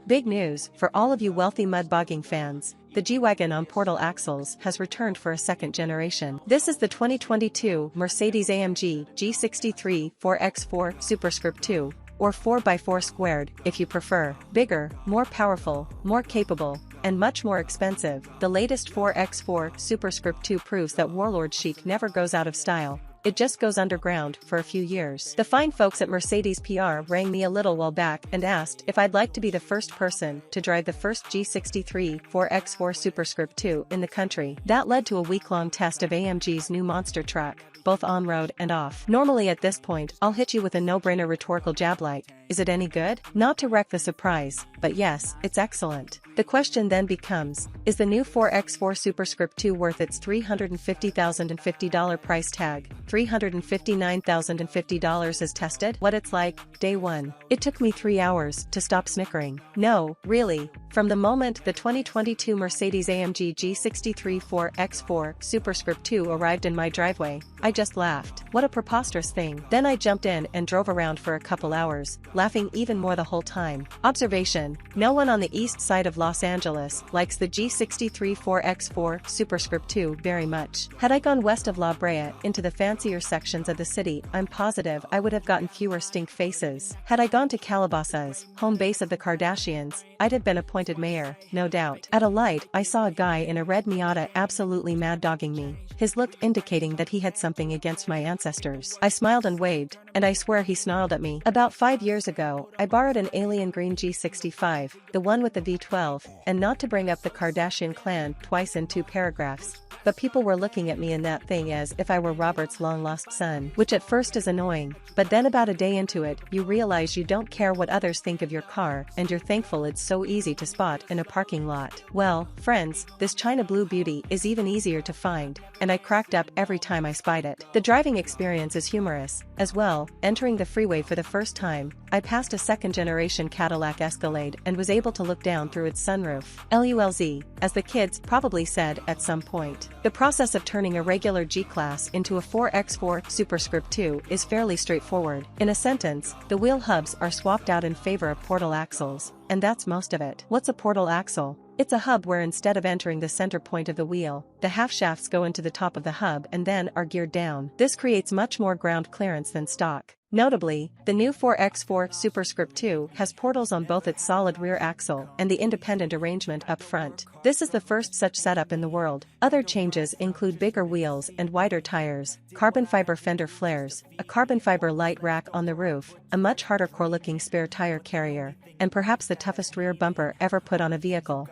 Big news for all of you wealthy mud-bogging fans. The G-Wagen on portal axles has returned for a second generation. This is the 2022 Mercedes-AMG G63 4x4 Superscript 2, or 4x4 squared, if you prefer. Bigger, more powerful, more capable, and much more expensive. The latest 4x4 Superscript 2 proves that warlord chic never goes out of style. It just goes underground for a few years. The fine folks at Mercedes PR rang me a little while back and asked if I'd like to be the first person to drive the first G63 4x4 Superscript 2 in the country. That led to a week-long test of AMG's new monster truck, both on-road and off. Normally at this point, I'll hit you with a no-brainer rhetorical jab like, is it any good? Not to wreck the surprise, but yes, it's excellent. The question then becomes, is the new 4x4 Superscript 2 worth its $350,050 price tag? $359,050 is tested? What it's like, day one. It took me 3 hours to stop snickering. No, really. From the moment the 2022 Mercedes-AMG G63 4x4 Superscript 2 arrived in my driveway, I just laughed. What a preposterous thing. Then I jumped in and drove around for a couple hours, laughing even more the whole time. Observation: no one on the east side of Los Angeles likes the G63 4x4 Superscript 2 very much. Had I gone west of La Brea into the fancier sections of the city, I'm positive I would have gotten fewer stink faces. Had I gone to Calabasas, home base of the Kardashians, I'd have been appointed mayor, no doubt. At a light, I saw a guy in a red Miata absolutely mad-dogging me, his look indicating that he had something against my ancestors. I smiled and waved, and I swear he snarled at me. About 5 years ago, I borrowed an alien green G65, the one with the V12, and not to bring up the Kardashian clan twice in 2 paragraphs, but people were looking at me in that thing as if I were Robert's long-lost son, which at first is annoying, but then about a day into it, you realize you don't care what others think of your car, and you're thankful it's so easy to spot in a parking lot. Well, friends, this China blue beauty is even easier to find, and I cracked up every time I spied it. The driving experience is humorous, as well. Entering the freeway for the first time, I passed a second-generation Cadillac Escalade and was able to look down through its sunroof. LULZ, as the kids probably said at some point. The process of turning a regular G-Class into a 4x4 Superscript 2 is fairly straightforward. In a sentence, the wheel hubs are swapped out in favor of portal axles, and that's most of it. What's a portal axle? It's a hub where instead of entering the center point of the wheel, the half shafts go into the top of the hub and then are geared down. This creates much more ground clearance than stock. Notably, the new 4x4 Superscript 2 has portals on both its solid rear axle and the independent arrangement up front. This is the first such setup in the world. Other changes include bigger wheels and wider tires, carbon fiber fender flares, a carbon fiber light rack on the roof, a much harder core-looking spare tire carrier, and perhaps the toughest rear bumper ever put on a vehicle.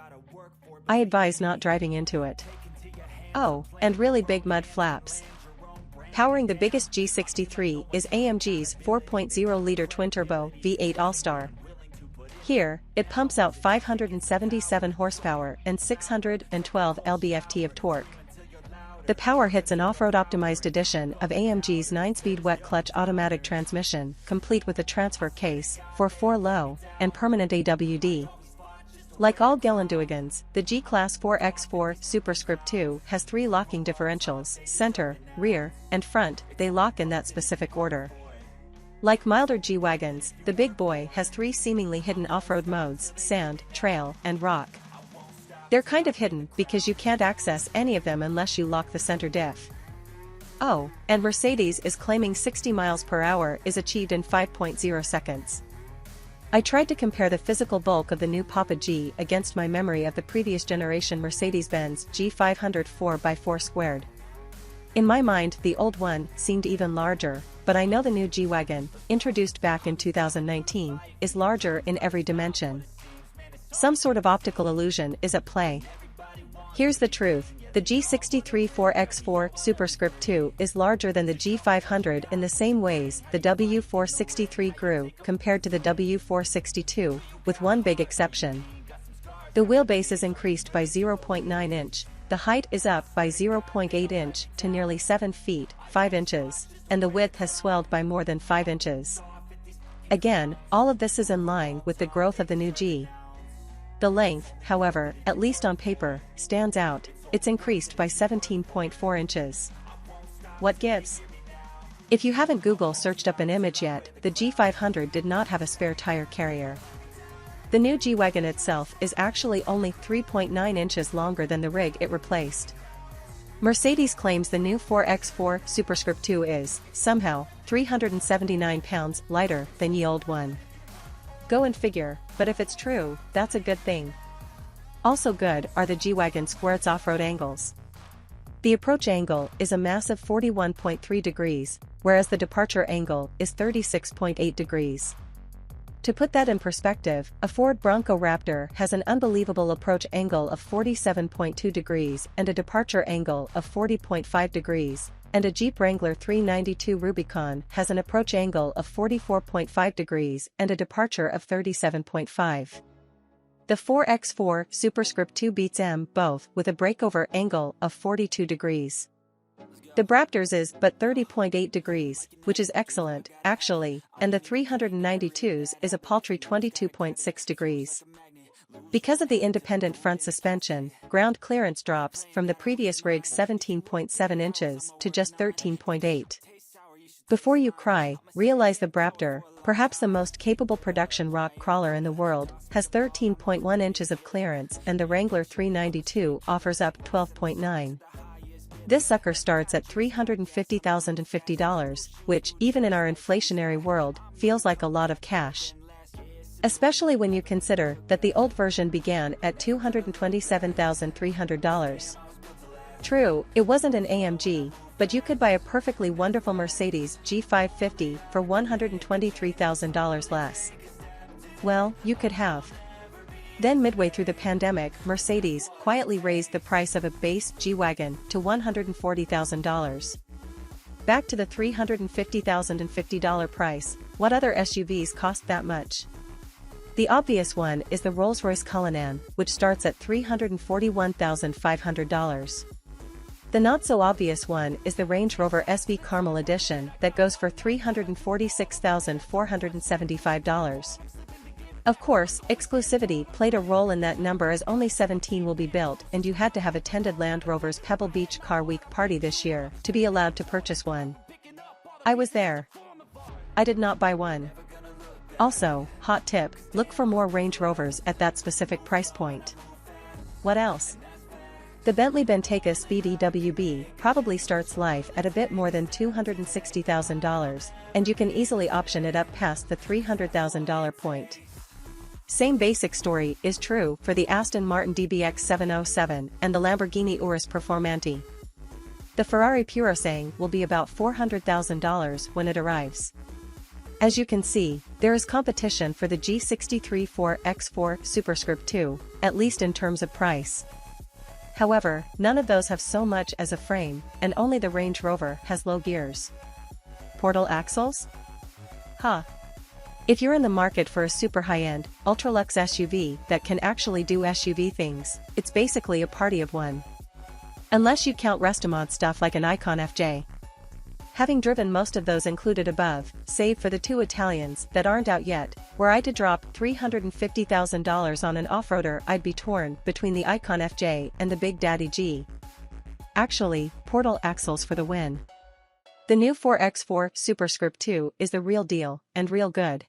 I advise not driving into it. Oh, and really big mud flaps. Powering the biggest G63 is AMG's 4.0-liter twin-turbo V8 All-Star. Here, it pumps out 577 horsepower and 612 lb-ft of torque. The power hits an off-road optimized edition of AMG's 9-speed wet clutch automatic transmission, complete with a transfer case, for 4-low, and permanent AWD. Like all G-Wagens, the G-Class 4x4 Superscript 2 has 3 locking differentials: center, rear, and front. They lock in that specific order. Like milder G-Wagons, the big boy has 3 seemingly hidden off-road modes: sand, trail, and rock. They're kind of hidden because you can't access any of them unless you lock the center diff. Oh, and Mercedes is claiming 60 miles per hour is achieved in 5.0 seconds. I tried to compare the physical bulk of the new Papa G against my memory of the previous generation Mercedes-Benz G500 4x4 squared. In my mind, the old one seemed even larger, but I know the new G-Wagen, introduced back in 2019, is larger in every dimension. Some sort of optical illusion is at play. Here's the truth. The G63 4x4 Superscript 2 is larger than the G500 in the same ways the W463 grew compared to the W462, with one big exception. The wheelbase is increased by 0.9 inch, the height is up by 0.8 inch to nearly 7 feet, 5 inches, and the width has swelled by more than 5 inches. Again, all of this is in line with the growth of the new G. The length, however, at least on paper, stands out. It's increased by 17.4 inches. What gives? If you haven't Google searched up an image yet, the G500 did not have a spare tire carrier. The new G-Wagen itself is actually only 3.9 inches longer than the rig it replaced. Mercedes claims the new 4x4 Superscript 2 is, somehow, 379 pounds lighter than ye old one. Go and figure, but if it's true, that's a good thing. Also good are the G-Wagon Squared's off-road angles. The approach angle is a massive 41.3 degrees, whereas the departure angle is 36.8 degrees. To put that in perspective, a Ford Bronco Raptor has an unbelievable approach angle of 47.2 degrees and a departure angle of 40.5 degrees, and a Jeep Wrangler 392 Rubicon has an approach angle of 44.5 degrees and a departure of 37.5. The 4x4 Superscript 2 beats them both with a breakover angle of 42 degrees. The Raptor's is but 30.8 degrees, which is excellent, actually, and the 392's is a paltry 22.6 degrees. Because of the independent front suspension, ground clearance drops from the previous rig's 17.7 inches to just 13.8. Before you cry, realize the Raptor, perhaps the most capable production rock crawler in the world, has 13.1 inches of clearance and the Wrangler 392 offers up 12.9. This sucker starts at $350,050, which, even in our inflationary world, feels like a lot of cash. Especially when you consider that the old version began at $227,300. True, it wasn't an AMG, but you could buy a perfectly wonderful Mercedes G550 for $123,000 less. Well, you could have. Then midway through the pandemic, Mercedes quietly raised the price of a base G-Wagen to $140,000. Back to the $350,050 price, what other SUVs cost that much? The obvious one is the Rolls-Royce Cullinan, which starts at $341,500. The not-so-obvious one is the Range Rover SV Caramel Edition that goes for $346,475. Of course, exclusivity played a role in that number as only 17 will be built and you had to have attended Land Rover's Pebble Beach Car Week party this year to be allowed to purchase one. I was there. I did not buy one. Also, hot tip, look for more Range Rovers at that specific price point. What else? The Bentley Bentayga Speed EWB probably starts life at a bit more than $260,000, and you can easily option it up past the $300,000 point. Same basic story is true for the Aston Martin DBX 707 and the Lamborghini Urus Performante. The Ferrari Purosangue will be about $400,000 when it arrives. As you can see, there is competition for the G63 4x4 Superscript 2, at least in terms of price. However, none of those have so much as a frame, and only the Range Rover has low gears. Portal axles? Huh. If you're in the market for a super high-end, ultra-luxe SUV that can actually do SUV things, it's basically a party of one. Unless you count Restomod stuff like an Icon FJ. Having driven most of those included above, save for the two Italians that aren't out yet, were I to drop $350,000 on an off-roader, I'd be torn between the Icon FJ and the Big Daddy G. Actually, portal axles for the win. The new 4x4 Superscript 2 is the real deal, and real good.